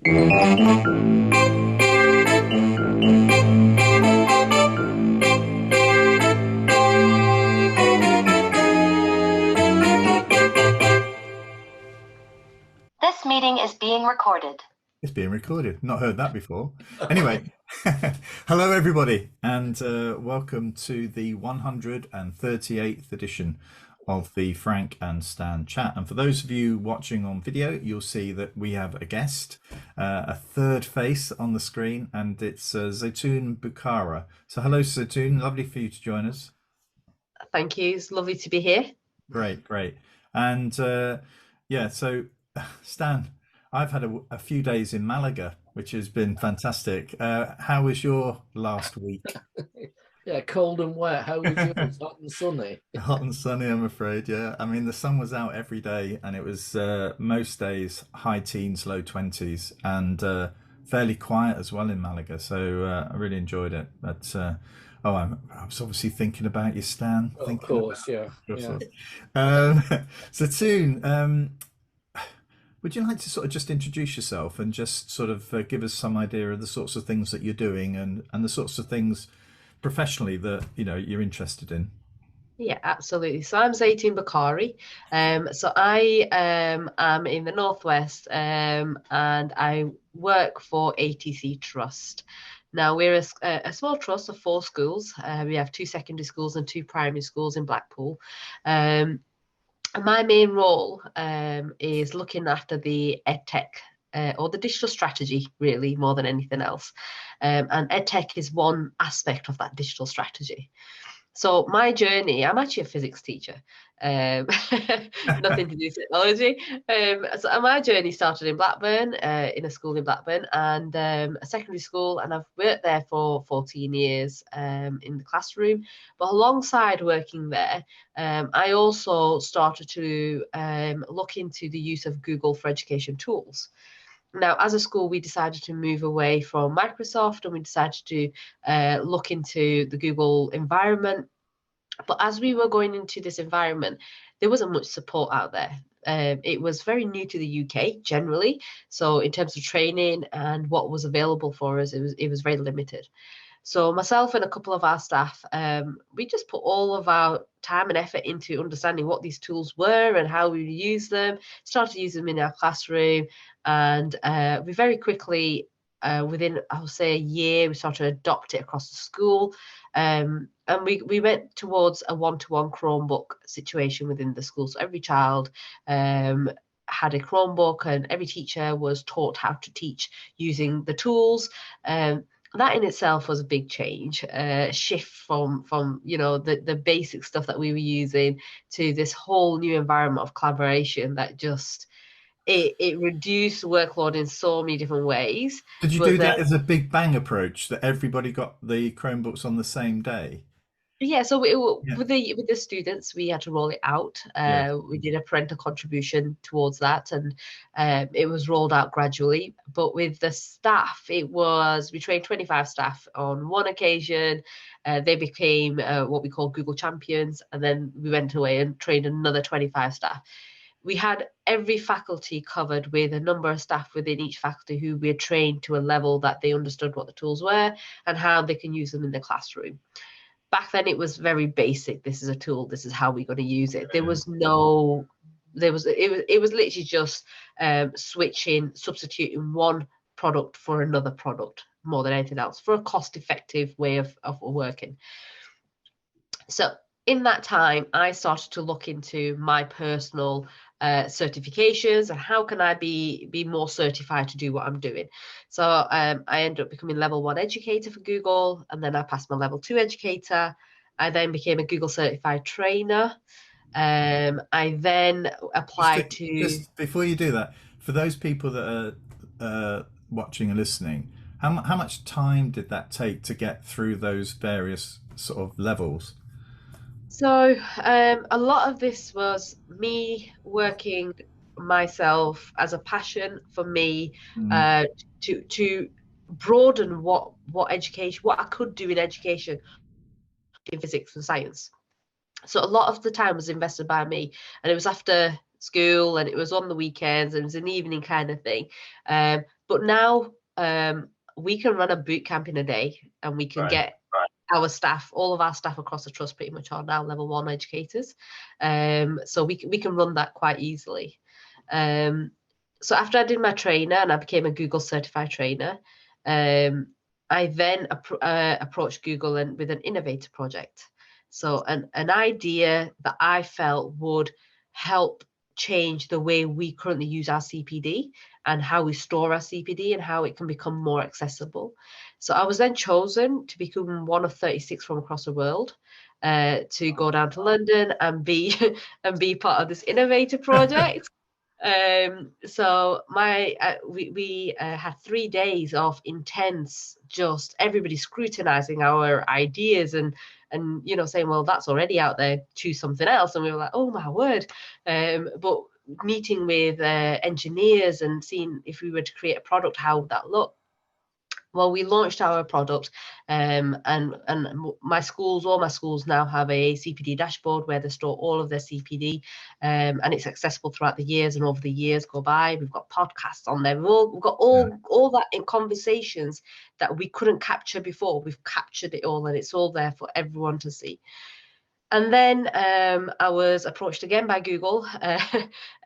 This meeting is being recorded. It's being recorded. Not heard that before. Anyway, hello everybody, and welcome to the 138th edition of the Frank and Stan chat. And for those of you watching on video, you'll see that we have a guest, a third face on the screen, and it's Zaitoon Bukhari. So hello, Zaitoon. Lovely for you to join us. Thank you. It's lovely to be here. Great, great. And yeah, so Stan, I've had a few days in Malaga, which has been fantastic. How was your last week? Yeah, cold and wet. How was yours? Hot and sunny? Hot and sunny, I'm afraid. Yeah, I mean the sun was out every day, and it was most days high teens, low 20s, and fairly quiet as well in Malaga. So I really enjoyed it. But I was obviously thinking about you, Stan. Of course, yeah. Zaitoon, would you like to sort of just introduce yourself and just sort of give us some idea of the sorts of things that you're doing and the sorts of things professionally that you're interested in? Yeah, absolutely. So I'm Zaitoon Bukhari. So I am in the Northwest and I work for ATC Trust. Now we're a small trust of 4 schools. We have 2 secondary schools and 2 primary schools in Blackpool. My main role is looking after the EdTech or the digital strategy, really, more than anything else. And EdTech is one aspect of that digital strategy. So my journey, I'm actually a physics teacher, nothing to do with technology. So my journey started in Blackburn, in a school in Blackburn, and a secondary school, and I've worked there for 14 years in the classroom. But alongside working there, I also started to look into the use of Google for Education tools. Now, as a school, we decided to move away from Microsoft and we decided to look into the Google environment. But as we were going into this environment, there wasn't much support out there. It was very new to the UK generally. So in terms of training and what was available for us, it was very limited. So myself and a couple of our staff, we just put all of our time and effort into understanding what these tools were and how we use them, started using them in our classroom. And we very quickly, within, I would say, a year, we started to adopt it across the school. And we went towards a one-to-one Chromebook situation within the school. So every child had a Chromebook and every teacher was taught how to teach using the tools. That in itself was a big change, shift from the basic stuff that we were using to this whole new environment of collaboration that just it reduced workload in so many different ways. Did you do that as a big bang approach that everybody got the Chromebooks on the same day? Yeah, so with the students, we had to roll it out. We did a parental contribution towards that, and it was rolled out gradually. But with the staff, we trained 25 staff on one occasion. They became what we call Google champions, and then we went away and trained another 25 staff. We had every faculty covered with a number of staff within each faculty who we had trained to a level that they understood what the tools were and how they can use them in the classroom. Back then it was very basic. This is a tool. This is how we're going to use it. It was literally just substituting one product for another product more than anything else for a cost-effective way of working. So in that time, I started to look into my personal certifications and how can I be more certified to do what I'm doing. So I ended up becoming level 1 educator for Google, and then I passed my level 2 educator. I then became a Google certified trainer. I then applied just before you do that, for those people that are watching and listening, how much time did that take to get through those various sort of levels? So a lot of this was me working myself as a passion for me to broaden what I could do in education in physics and science. So a lot of the time was invested by me, and it was after school and it was on the weekends and it was an evening kind of thing. But now we can run a boot camp in a day, and we can get our staff, all of our staff across the trust pretty much are now level 1 educators. So we can run that quite easily. So after I did my trainer and I became a Google certified trainer, I then approached Google with an innovator project. So an idea that I felt would help change the way we currently use our CPD and how we store our CPD and how it can become more accessible. So I was then chosen to become one of 36 from across the world to go down to London and be part of this innovator project. So we had 3 days of intense, just everybody scrutinizing our ideas and saying, well, that's already out there, choose something else. And we were like, oh my word. But meeting with engineers and seeing if we were to create a product, how would that look? Well, we launched our product, and all my schools now have a CPD dashboard where they store all of their CPD, and it's accessible throughout the years. And over the years go by, we've got podcasts on there. We've got all that in conversations that we couldn't capture before. We've captured it all, and it's all there for everyone to see. And then I was approached again by Google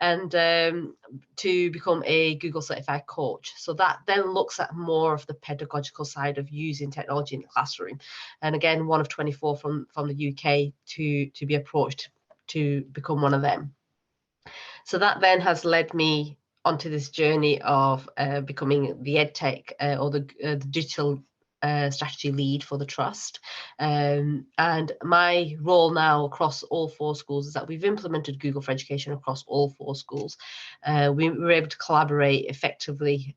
and to become a Google certified coach. So that then looks at more of the pedagogical side of using technology in the classroom. And again, one of 24 from the UK to be approached to become one of them. So that then has led me onto this journey of becoming the EdTech or the digital strategy lead for the trust. And my role now across all 4 schools is that we've implemented Google for Education across all 4 schools. We were able to collaborate effectively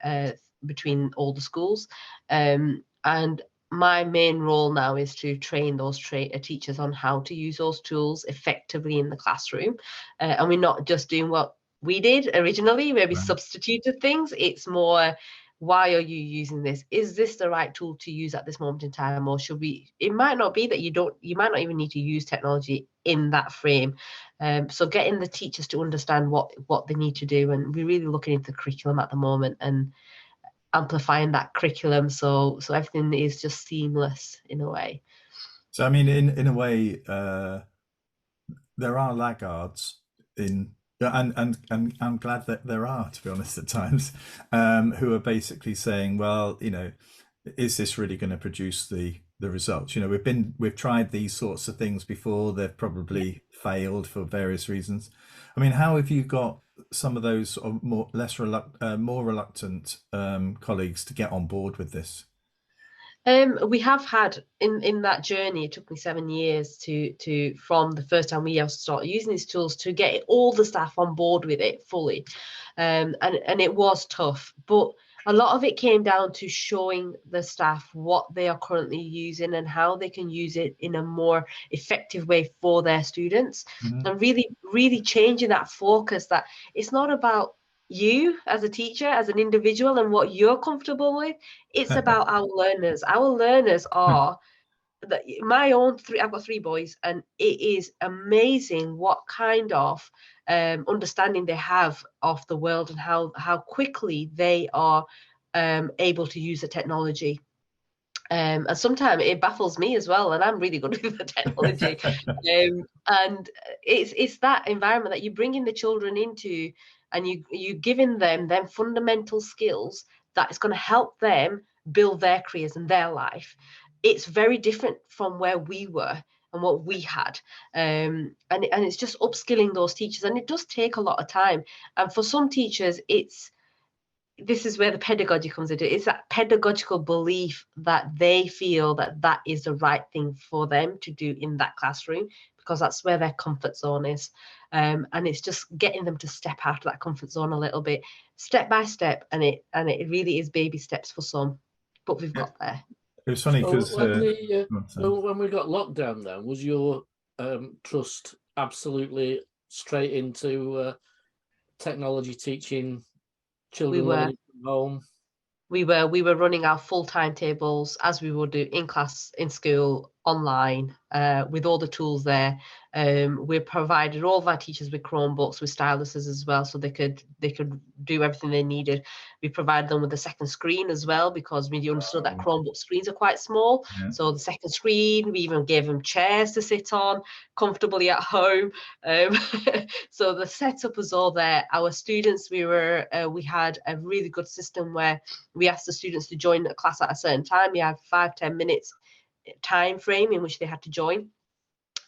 between all the schools. And my main role now is to train those teachers on how to use those tools effectively in the classroom. And we're not just doing what we did originally, where we substituted things. It's more, why are you using this? Is this the right tool to use at this moment in time? Or should we, it might not be that you might not even need to use technology in that frame. So getting the teachers to understand what they need to do. And we're really looking into the curriculum at the moment and amplifying that curriculum so everything is just seamless in a way. So I mean, in a way, there are laggards in, and I'm glad that there are, to be honest, at times, who are basically saying, well, is this really going to produce the results? We've tried these sorts of things before. They've probably failed for various reasons. I mean, how have you got some of those more reluctant colleagues to get on board with this? We have had in that journey. It took me 7 years to from the first time we started using these tools to get all the staff on board with it fully, and it was tough. But a lot of it came down to showing the staff what they are currently using and how they can use it in a more effective way for their students, and really changing that focus that it's not about you as a teacher, as an individual, and what you're comfortable with. It's about our learners. Our learners are I've got 3 boys, and it is amazing what kind of understanding they have of the world and how quickly they are able to use the technology. And sometimes it baffles me as well, and I'm really good with the technology. And it's that environment that you bring in the children into, and you giving them fundamental skills that is going to help them build their careers and their life. It's very different from where we were and what we had, and it's just upskilling those teachers, and it does take a lot of time. And for some teachers, this is where the pedagogy comes into it. It's that pedagogical belief that they feel that is the right thing for them to do in that classroom, because that's where their comfort zone is. And it's just getting them to step out of that comfort zone a little bit, step by step, and it really is baby steps for some, but we've got there. It was funny because when we got locked down, then was your trust absolutely straight into technology teaching children learning from home? We were running our full timetables as we would do in class, in school, online with all the tools there. We provided all of our teachers with Chromebooks with styluses as well, so they could do everything they needed. We provided them with a second screen as well, because we understood that Chromebook screens are quite small. Yeah. So the second screen, we even gave them chairs to sit on comfortably at home. So the setup was all there. Our students, we had a really good system where we asked the students to join a class at a certain time. We had 5-10 minutes time frame in which they had to join,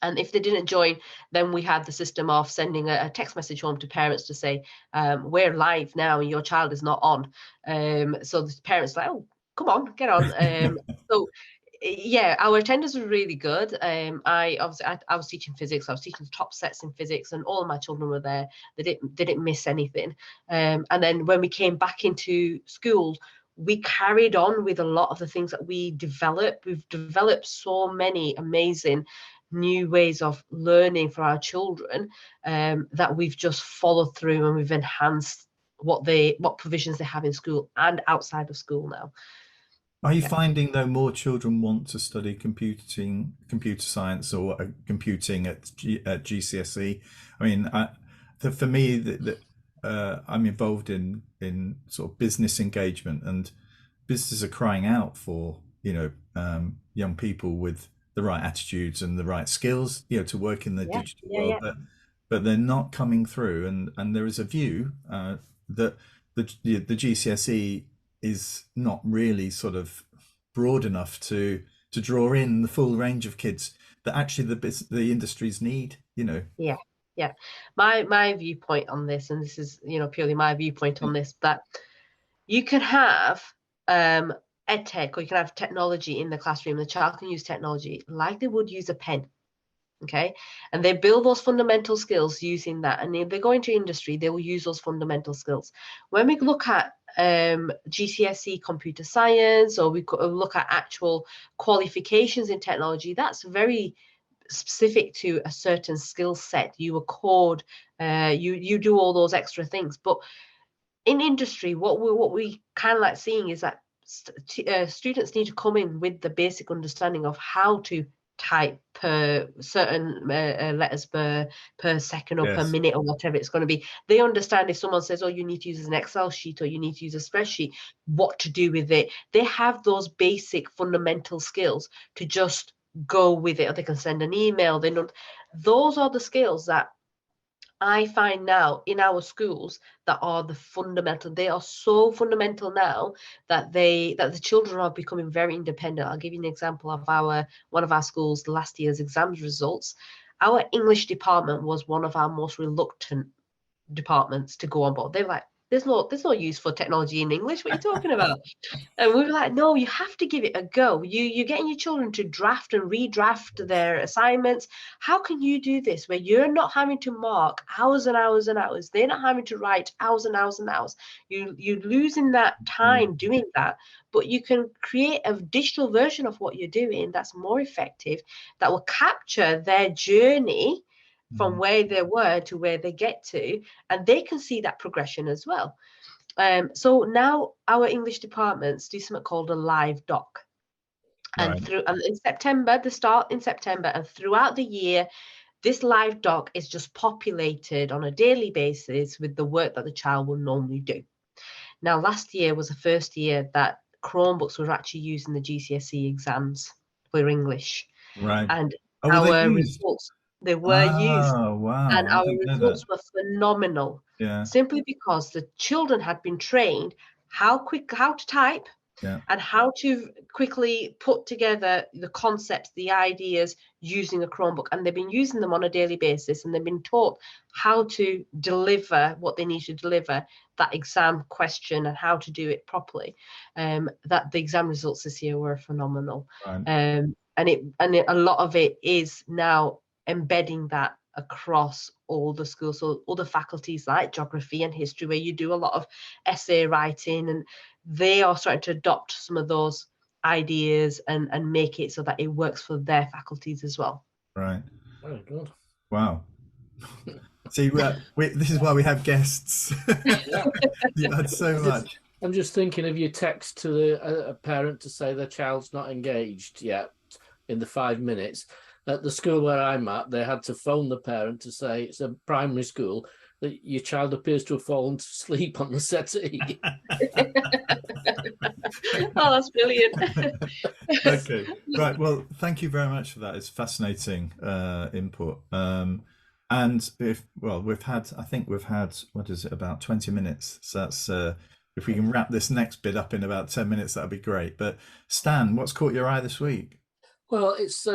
and if they didn't join, then we had the system of sending a text message home to parents to say, we're live now and your child is not on. So the parents like, oh, come on, get on. So yeah, our attendance was really good. I was teaching physics. I was teaching top sets in physics, and all of my children were there. They didn't miss anything. And then when we came back into school, we carried on with a lot of the things that we developed. We've developed so many amazing new ways of learning for our children that we've just followed through, and we've enhanced what provisions they have in school and outside of school now. Are you finding, though, more children want to study computer science or computing at GCSE? I mean, for me, I'm involved in sort of business engagement, and businesses are crying out for young people with the right attitudes and the right skills, to work in the digital world, but they're not coming through. And there is a view that the GCSE is not really sort of broad enough to draw in the full range of kids that actually the industries need. Yeah. My viewpoint on this, and this is purely my viewpoint on this, that you can have edtech, or you can have technology in the classroom. The child can use technology like they would use a pen. Okay, and they build those fundamental skills using that, and if they go into industry, they will use those fundamental skills. When we look at GCSE computer science, or we look at actual qualifications in technology, that's very specific to a certain skill set. You accord, you do all those extra things. But in industry, what we kind of like seeing is that students need to come in with the basic understanding of how to type per certain letters per second or per minute or whatever it's going to be. They understand if someone says, oh, you need to use an Excel sheet or you need to use a spreadsheet, what to do with it. They have those basic fundamental skills to just go with it, or they can send an email. Those are the skills that I find now in our schools that are the fundamental. They are so fundamental now that the children are becoming very independent. I'll give you an example of one of our schools last year's exams results. Our English department was one of our most reluctant departments to go on board. They were like, there's no use for technology in English. What are you talking about? And we were like, no, you have to give it a go. You're getting your children to draft and redraft their assignments. How can you do this where you're not having to mark hours and hours and hours? They're not having to write hours and hours and hours. You're losing that time doing that, but you can create a digital version of what you're doing that's more effective, that will capture their journey from where they were to where they get to, and they can see that progression as well. So now our English departments do something called a live doc. And in September, the start in September, and throughout the year, this live doc is just populated on a daily basis with the work that the child will normally do. Now, last year was the first year that Chromebooks were actually used in the GCSE exams for English. Right. And our results, they were used. Oh, wow. And our results were phenomenal. Yeah. Simply because the children had been trained how to type, and how to quickly put together the concepts, the ideas using a Chromebook. And they've been using them on a daily basis, and they've been taught how to deliver what they need to deliver, that exam question, and how to do it properly. That the exam results this year were phenomenal. Right. And a lot of it is now embedding that across all the schools, so other faculties like geography and history, where you do a lot of essay writing, and they are starting to adopt some of those ideas and make it so that it works for their faculties as well. Right. Very good. Wow. See, this is why we have guests. You've had so much. I'm just thinking of your text to a parent to say their child's not engaged yet. in the 5 minutes. At the school where I'm at, they had to phone the parent to say it's a primary school, that your child appears to have fallen to sleep on the settee. Oh, that's brilliant. Okay, right. Well, thank you very much for that. It's fascinating input. And I think we've had, what is it, about 20 minutes. So that's if we can wrap this next bit up in about 10 minutes, that'd be great. But Stan, what's caught your eye this week? Well, it's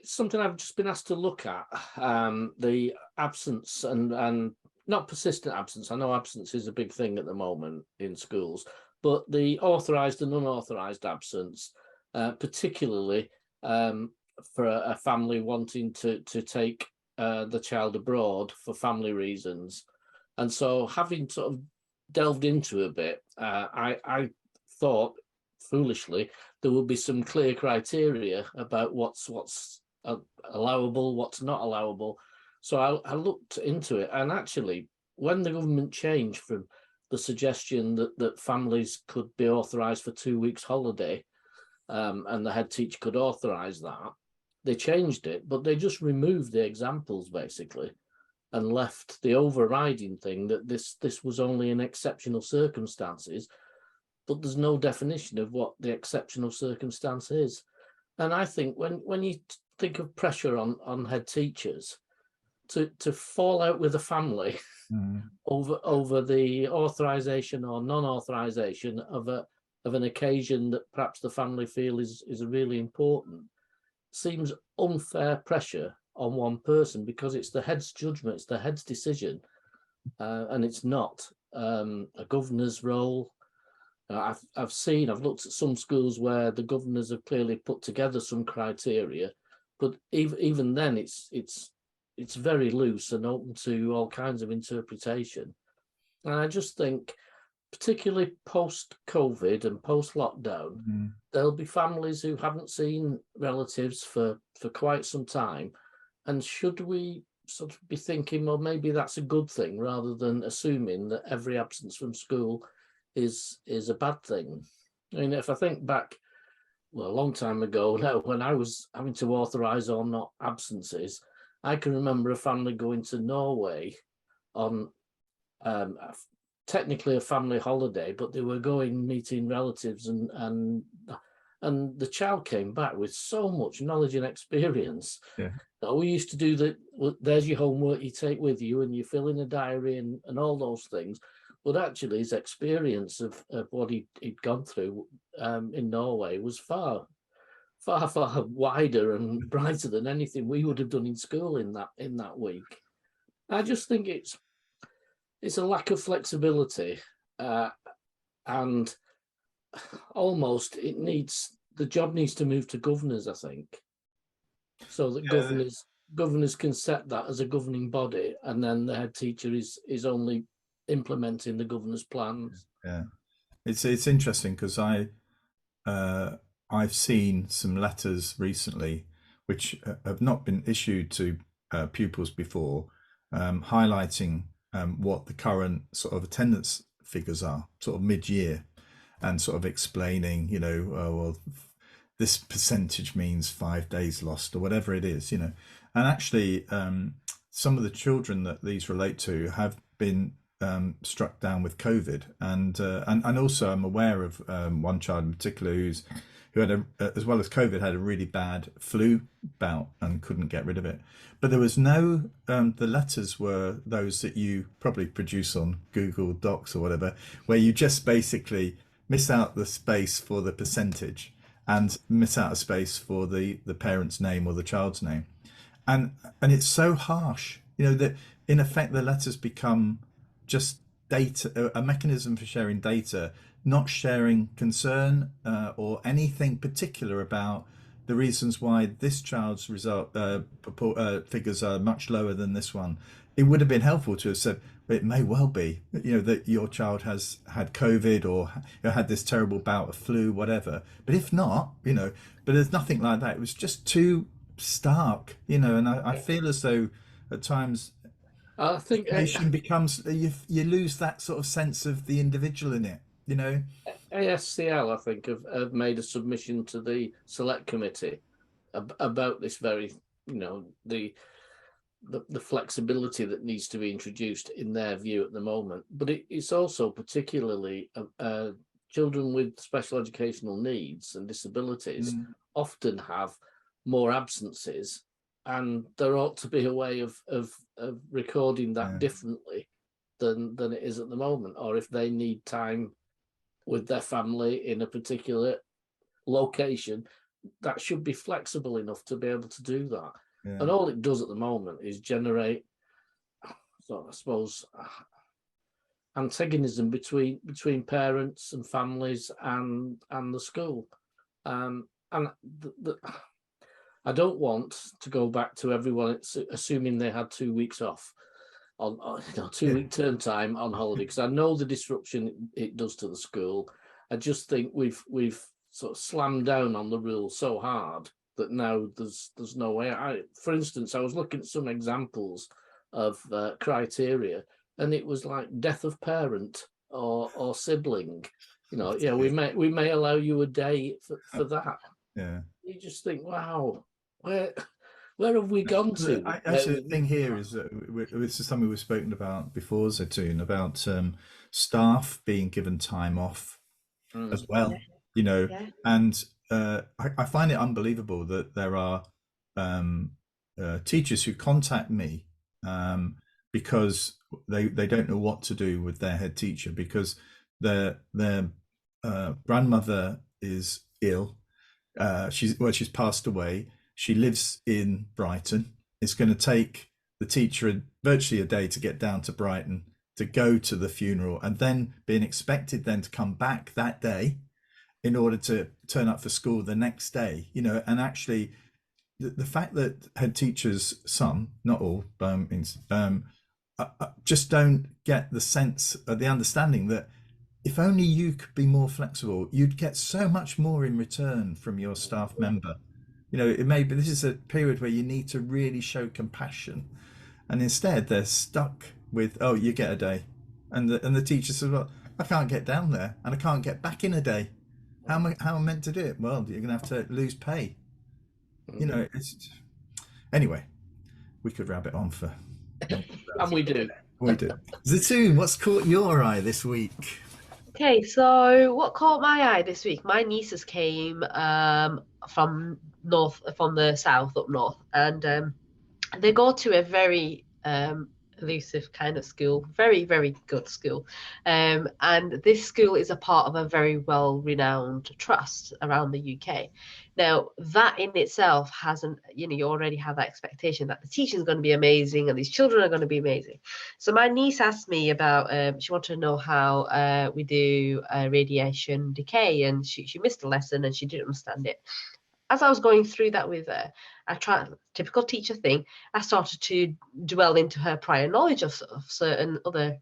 something I've just been asked to look at, the absence and not persistent absence. I know absence is a big thing at the moment in schools, but the authorised and unauthorised absence, particularly for a family wanting to take the child abroad for family reasons. And so, having sort of delved into a bit, I thought foolishly there would be some clear criteria about what's allowable, what's not allowable. So I looked into it, and actually, when the government changed from the suggestion that families could be authorised for 2 weeks holiday, and the head teacher could authorise that, they changed it, but they just removed the examples basically, and left the overriding thing that this was only in exceptional circumstances. But there's no definition of what the exceptional circumstance is. And I think when you think of pressure on head teachers to fall out with a family over the authorization or non-authorization of an occasion that perhaps the family feel is really important, seems unfair pressure on one person, because it's the head's judgment, it's the head's decision, and it's not a governor's role. I've looked at some schools where the governors have clearly put together some criteria, but even then it's very loose and open to all kinds of interpretation. And I just think, particularly post-COVID and post-lockdown, there'll be families who haven't seen relatives for quite some time. And should we sort of be thinking, well, maybe that's a good thing, rather than assuming that every absence from school is a bad thing? I mean, if I think back, well, a long time ago now, when I was having to authorise or not absences, I can remember a family going to Norway on technically a family holiday, but they were going meeting relatives, and the child came back with so much knowledge and experience. Yeah. We used to do that. There's your homework you take with you, and you fill in a diary and all those things. But actually, his experience of what he'd gone through in Norway was far wider and brighter than anything we would have done in school in that week. I just think it's a lack of flexibility, and almost the job needs to move to governors, I think, so that governors can set that as a governing body, and then the head teacher is only implementing the governor's plans. Yeah, it's interesting, because I've seen some letters recently which have not been issued to pupils before, highlighting what the current sort of attendance figures are, sort of mid-year, and sort of explaining, well, this percentage means 5 days lost or whatever it is, and actually some of the children that these relate to have been struck down with COVID, and also I'm aware of one child in particular who had as well as COVID, had a really bad flu bout and couldn't get rid of it. But there was no the letters were those that you probably produce on Google Docs or whatever, where you just basically miss out the space for the percentage and miss out a space for the parent's name or the child's name, and it's so harsh, that in effect the letters become just data, a mechanism for sharing data, not sharing concern or anything particular about the reasons why this child's result figures are much lower than this one. It would have been helpful to have said, it may well be, that your child has had COVID or had this terrible bout of flu, whatever. But if not, but there's nothing like that. It was just too stark, and I feel as though at times I think education becomes, you lose that sort of sense of the individual in it, ASCL, I think, have made a submission to the select committee about this very, the flexibility that needs to be introduced in their view at the moment. But it's also particularly children with special educational needs and disabilities often have more absences, and there ought to be a way of recording that differently than it is at the moment. Or if they need time with their family in a particular location, that should be flexible enough to be able to do that. And all it does at the moment is generate, so I suppose, antagonism between parents and families and the school. And I don't want to go back to everyone assuming they had 2 weeks off on 2 week term time on holiday, because I know the disruption it does to the school. I just think we've sort of slammed down on the rule so hard that now there's no way. For instance, I was looking at some examples of criteria, and it was like death of parent or sibling. We may allow you a day for that. Yeah. You just think, wow, where have we gone to? Actually, the thing here is that this is something we've spoken about before, Zaitoon, about staff being given time off as well. And I find it unbelievable that there are teachers who contact me because they don't know what to do with their head teacher because their grandmother is ill. She's passed away. She lives in Brighton. It's going to take the teacher virtually a day to get down to Brighton to go to the funeral, and then being expected then to come back that day in order to turn up for school the next day. And actually the fact that head teachers, some, not all, just don't get the sense of the understanding that if only you could be more flexible, you'd get so much more in return from your staff member. It may be this is a period where you need to really show compassion, and instead they're stuck with, oh, you get a day, and the teacher says, well, I can't get down there and I can't get back in a day. How am I meant to do it? Well, you're gonna have to lose pay. Anyway, we could rabbit on for and we do. Zaitoon, what's caught your eye this week? Okay, so what caught my eye this week? My nieces came from the south up north, and they go to a very elusive kind of school, very, very good school. And this school is a part of a very well-renowned trust around the UK. Now, that in itself hasn't, you already have that expectation that the teaching is going to be amazing and these children are going to be amazing. So my niece asked me about, she wanted to know how we do radiation decay, and she missed a lesson and she didn't understand it. As I was going through that with her, I tried, typical teacher thing, I started to dwell into her prior knowledge of certain other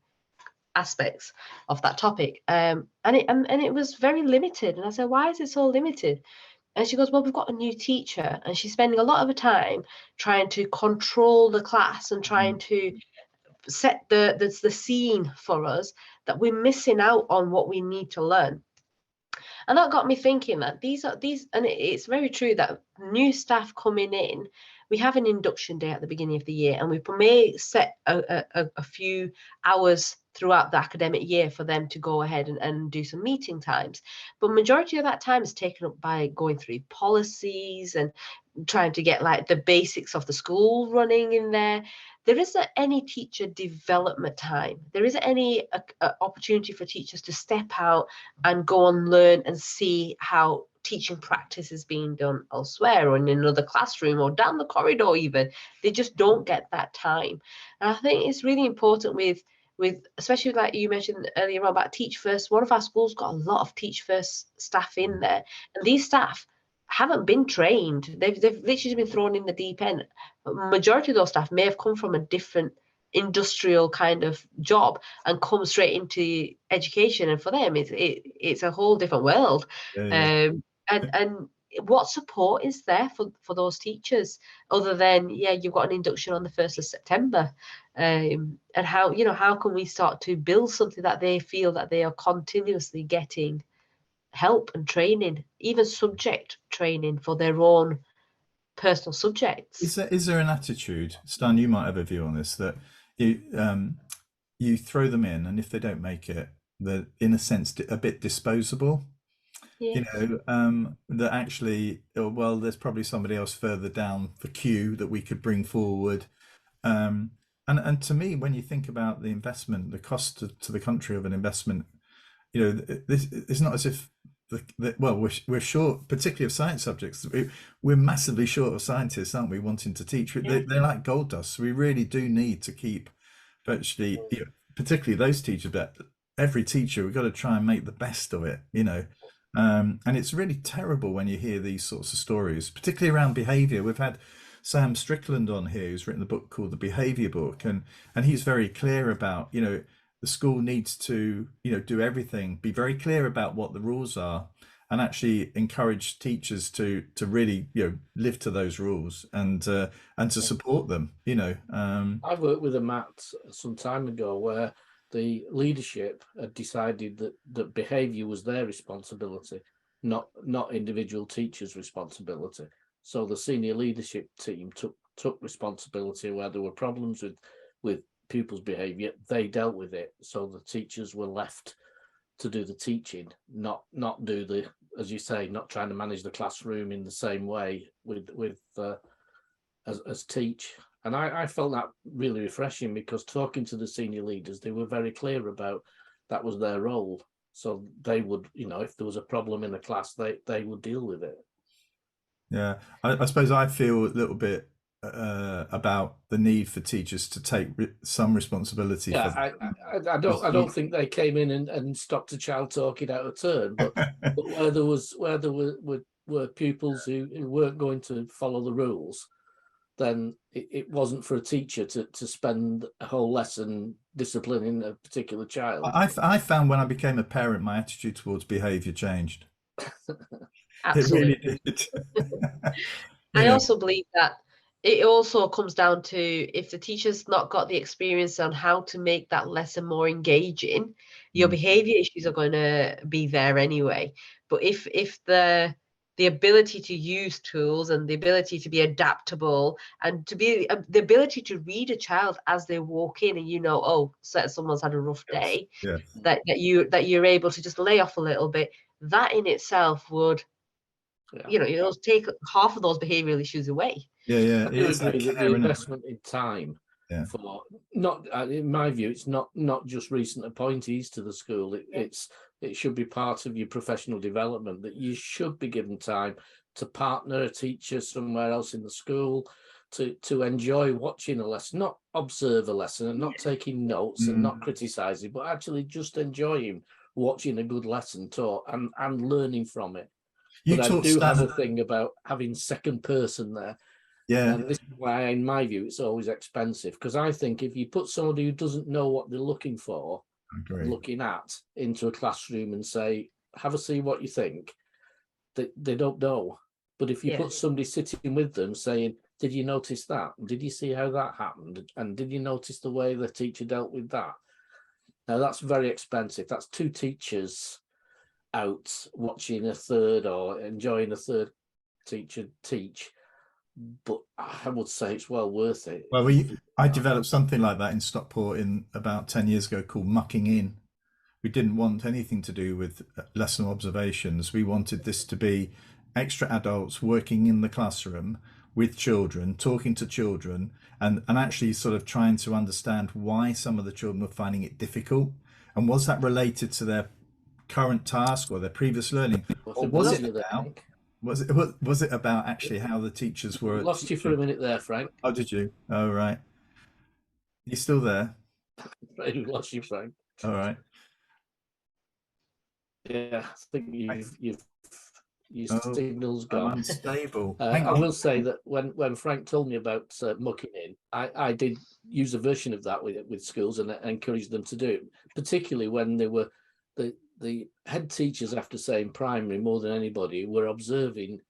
aspects of that topic. And it was very limited. And I said, why is it so limited? And she goes, well, we've got a new teacher and she's spending a lot of her time trying to control the class and trying to set the scene for us, that we're missing out on what we need to learn. And that got me thinking that these, and it's very true that new staff coming in, we have an induction day at the beginning of the year, and we may set a few hours throughout the academic year for them to go ahead and do some meeting times. But majority of that time is taken up by going through policies and trying to get like the basics of the school running in there. There isn't any teacher development time. There isn't any opportunity for teachers to step out and go and learn and see how teaching practice is being done elsewhere or in another classroom or down the corridor even. They just don't get that time. And I think it's really important with especially like you mentioned earlier on about Teach First. One of our schools got a lot of Teach First staff in there, and these staff haven't been trained. They've literally been thrown in the deep end. Majority of those staff may have come from a different industrial kind of job and come straight into education, and for them it's a whole different world. And what support is there for those teachers other than you've got an induction on the 1st of September, and how can we start to build something that they feel that they are continuously getting help and training, even subject training for their own personal subjects. Is there an attitude, Stan, you might have a view on this, that you throw them in, and if they don't make it, they're in a sense a bit disposable? Yes. That actually, well, there's probably somebody else further down the queue that we could bring forward. And to me, when you think about the investment, the cost to the country of an investment, it's not as if we're short, particularly of science subjects. We're massively short of scientists, aren't we? Wanting to teach, they're like gold dust. So we really do need to keep virtually, particularly those teachers, but every teacher, we've got to try and make the best of it. And it's really terrible when you hear these sorts of stories, particularly around behaviour. We've had Sam Strickland on here, who's written a book called The Behaviour Book, and he's very clear about, the school needs to, do everything, be very clear about what the rules are, and actually encourage teachers to really, live to those rules and to support them. I worked with a Matt some time ago where the leadership had decided that behaviour was their responsibility, not individual teachers' responsibility. So the senior leadership team took responsibility where there were problems with pupils' behaviour. They dealt with it. So the teachers were left to do the teaching, not do the, as you say, not trying to manage the classroom in the same way as teach. And I felt that really refreshing, because talking to the senior leaders, they were very clear about that was their role. So they would, if there was a problem in the class, they would deal with it. Yeah, I suppose I feel a little bit about the need for teachers to take some responsibility. Yeah, for I don't think they came in and stopped a child talking out of turn, but where there were pupils who weren't going to follow the rules, then it wasn't for a teacher to spend a whole lesson disciplining a particular child. I found when I became a parent, my attitude towards behaviour changed. Absolutely. It really did. I also believe that it also comes down to, if the teacher's not got the experience on how to make that lesson more engaging, your behavior issues are going to be there anyway. But if the ability to use tools and the ability to be adaptable and to be the ability to read a child as they walk in, and someone's had a rough day, that you're able to just lay off a little bit, that in itself would it'll take half of those behavioural issues away. I do agree that the investment in time for, not in my view, it's not just recent appointees to the school. It should be part of your professional development, that you should be given time to partner a teacher somewhere else in the school, to enjoy watching a lesson, not observe a lesson and not taking notes and not criticising, but actually just enjoying watching a good lesson taught and learning from it. But I do have a thing about having second person there. Yeah. And this is why, in my view, it's always expensive, because I think if you put somebody who doesn't know what they're looking for, looking at, into a classroom and say, have a see what you think, they don't know. But if you put somebody sitting with them saying, did you notice that? Did you see how that happened? And did you notice the way the teacher dealt with that? Now, that's very expensive. That's two teachers out watching a third or enjoying a third teacher teach. But I would say it's well worth it. Well, I developed something like that in Stockport about 10 years ago called mucking in. We didn't want anything to do with lesson observations. We wanted this to be extra adults working in the classroom with children, talking to children, and actually sort of trying to understand why some of the children were finding it difficult, and was that related to their current task or their previous learning, or was it about actually how the teachers were? Lost you for a minute there, Frank. Oh, did you? Oh, right. You still there? I lost you, Frank. All right. Yeah, I think your signal's gone. I'm unstable. I will say that when Frank told me about mucking in, I did use a version of that with schools, and encouraged them to do it, particularly when they were the head teachers, after saying primary more than anybody, were observing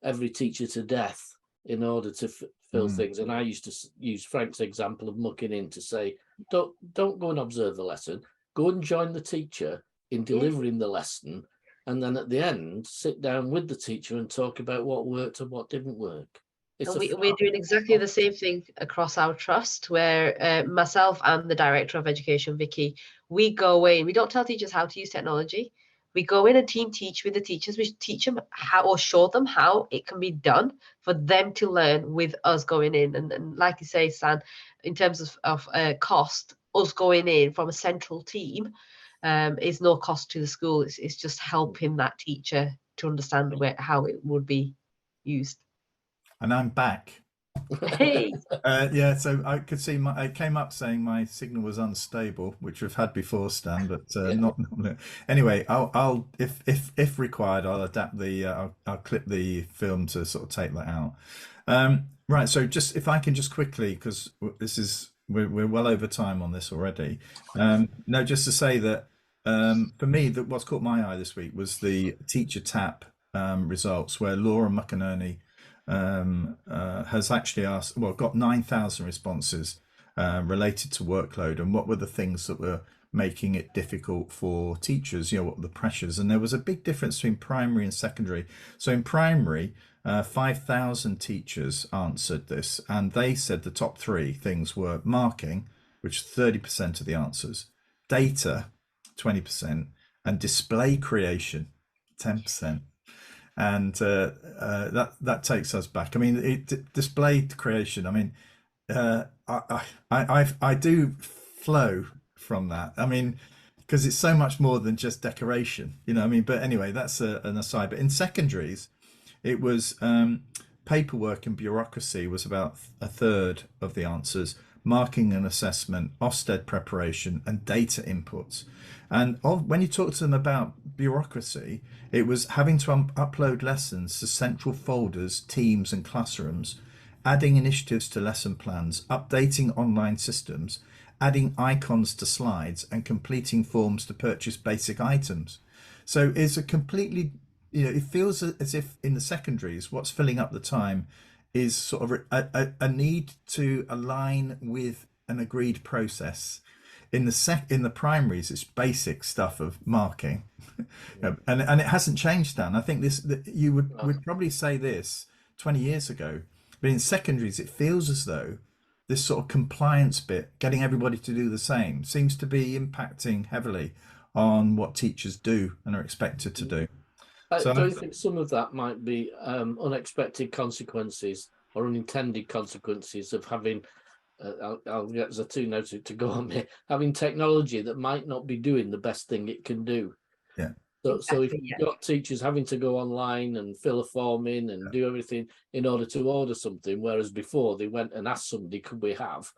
every teacher to death in order to fill things. And I used to use Frank's example of mucking in to say, don't go and observe the lesson, go and join the teacher in delivering the lesson, and then at the end sit down with the teacher and talk about what worked and what didn't work. It's And we're doing exactly the same thing across our trust, where myself and the Director of Education, Vicky, we go away and we don't tell teachers how to use technology. We go in and team teach with the teachers. We teach them how, or show them how it can be done for them to learn with us going in. And like you say, Stan, in terms of cost, us going in from a central team is no cost to the school. It's just helping that teacher to understand how it would be used. And I'm back. Hey. Yeah, so I could see it came up saying my signal was unstable, which we've had before, Stan, but not. Anyway, I'll if required, I'll adapt the I'll clip the film to sort of take that out. Right. So just if I can just quickly, because this is we're well over time on this already. No, just to say that for me, that what's caught my eye this week was the TeacherTapp results, where Laura McInerney has actually asked, well, got 9,000 responses related to workload and what were the things that were making it difficult for teachers, what were the pressures. And there was a big difference between primary and secondary. So in primary, 5,000 teachers answered this, and they said the top three things were marking, which is 30% of the answers, data, 20%, and display creation, 10%. And that takes us back. I mean, display creation. I mean, I do flow from that. I mean, because it's so much more than just decoration, I mean. But anyway, that's an aside. But in secondaries, it was paperwork and bureaucracy was about a third of the answers. Marking and assessment, Ofsted preparation, and data inputs. And when you talk to them about bureaucracy, it was having to upload lessons to central folders, teams, and classrooms, adding initiatives to lesson plans, updating online systems, adding icons to slides, and completing forms to purchase basic items. So it's a completely, it feels as if in the secondaries, what's filling up the time is sort of a need to align with an agreed process. In the primaries, it's basic stuff of marking, and it hasn't changed, Dan. I think you would probably say this 20 years ago, but in secondaries, it feels as though this sort of compliance bit, getting everybody to do the same, seems to be impacting heavily on what teachers do and are expected to do. So do you think some of that might be unexpected consequences or unintended consequences of having, I'll get Zaitoon now to go on me, having technology that might not be doing the best thing it can do? Yeah. So if you've got teachers having to go online and fill a form in and do everything in order to order something, whereas before they went and asked somebody, could we have?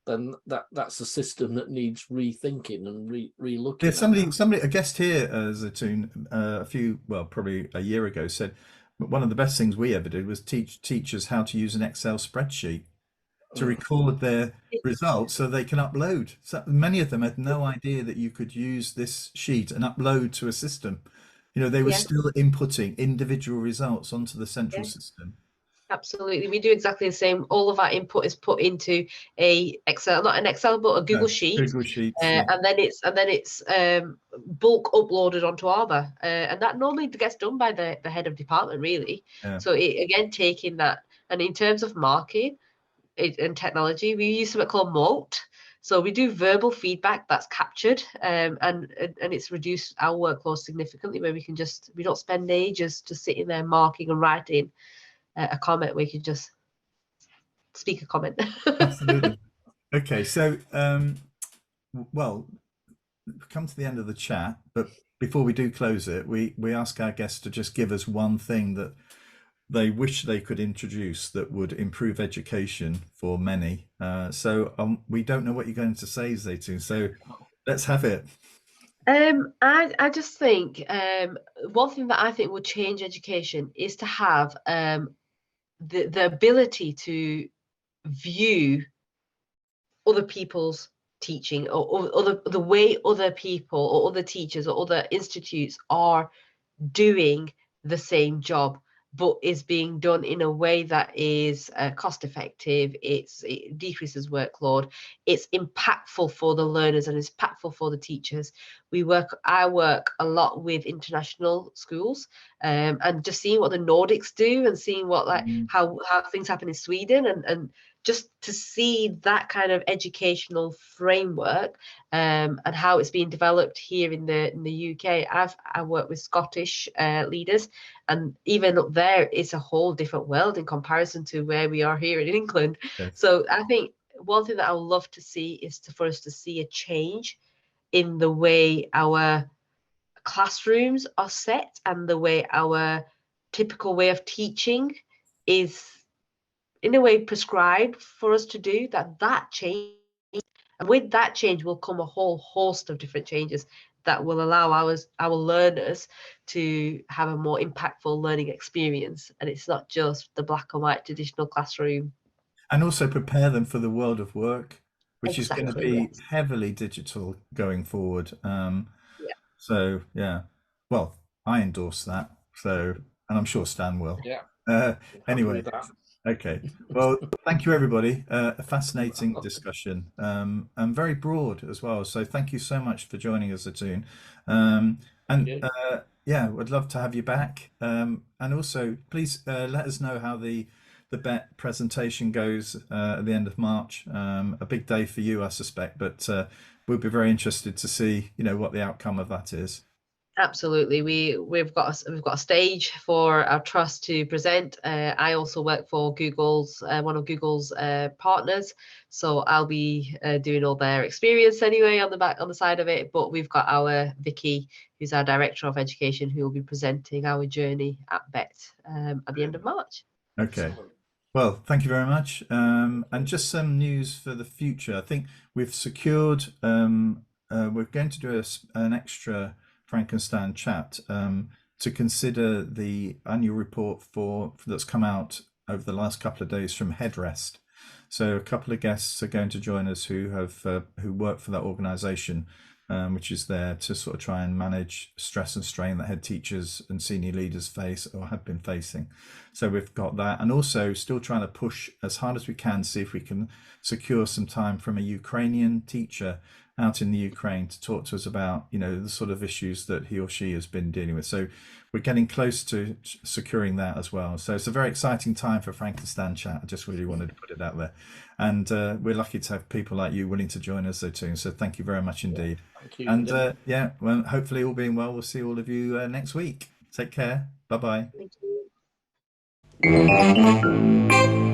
Then that's a system that needs rethinking and re-looking. Yeah, somebody, a guest here, Zaitoon, probably a year ago, said one of the best things we ever did was teach teachers how to use an Excel spreadsheet to record their results so they can upload. So many of them had no idea that you could use this sheet and upload to a system. They were still inputting individual results onto the central system. Absolutely, we do exactly the same. All of our input is put into a Excel, not an Excel, but a Google Sheet. Google Sheets, and then it's bulk uploaded onto Arbor, and that normally gets done by the head of department, really. Yeah. So again, taking that, and in terms of marking and technology, we use something called Moat. So we do verbal feedback that's captured, and it's reduced our workload significantly, where we don't spend ages just sitting there marking and writing a comment. We could just speak a comment. Absolutely. Okay, so well, we've come to the end of the chat, but before we do close it, we ask our guests to just give us one thing that they wish they could introduce that would improve education for many. So we don't know what you're going to say, Zaitoon, so let's have it. I just think one thing that I think would change education is to have the ability to view other people's teaching, or the way other people or other teachers or other institutes are doing the same job, but is being done in a way that is cost effective. It decreases workload. It's impactful for the learners and it's impactful for the teachers. I work a lot with international schools, and just seeing what the Nordics do and seeing what how things happen in Sweden, and just to see that kind of educational framework, and how it's being developed here in the UK. I work with Scottish leaders, and even up there, it's a whole different world in comparison to where we are here in England. Yes. So I think one thing that I would love to see is for us to see a change in the way our classrooms are set and the way our typical way of teaching is in a way prescribed for us to do, that change. And with that change will come a whole host of different changes that will allow our learners to have a more impactful learning experience. And it's not just the black and white traditional classroom. And also prepare them for the world of work, which is going to Exactly, be yes. heavily digital going forward. Yeah. So yeah, well, I endorse that. So, and I'm sure Stan will. Yeah. Anyway, Happy with that. okay. Well, thank you everybody. A fascinating discussion, and very broad as well. So thank you so much for joining us, Zaitoon. And yeah, would love to have you back. And also, please let us know how the BET presentation goes at the end of March. A big day for you, I suspect, but we'll be very interested to see, what the outcome of that is. Absolutely, we've got a stage for our trust to present. I also work for Google's one of Google's partners, so I'll be doing all their experience anyway on the side of it. But we've got our Vicky, who's our director of education, who will be presenting our journey at BET at the end of March. Okay. Excellent. Well, thank you very much. And just some news for the future. I think we've secured, we're going to do an extra Frankenstein chat to consider the annual report that's come out over the last couple of days from Headrest. So a couple of guests are going to join us who work for that organisation, which is there to sort of try and manage stress and strain that head teachers and senior leaders face or have been facing. So we've got that, and also still trying to push as hard as we can, see if we can secure some time from a Ukrainian teacher out in the Ukraine to talk to us about, the sort of issues that he or she has been dealing with. So we're getting close to securing that as well. So it's a very exciting time for Frankenstein chat. I just really wanted to put it out there. And we're lucky to have people like you willing to join us, Zaitoon. So thank you very much indeed. Thank you. And yeah, well, hopefully all being well, we'll see all of you next week. Take care. Bye-bye. Thank you.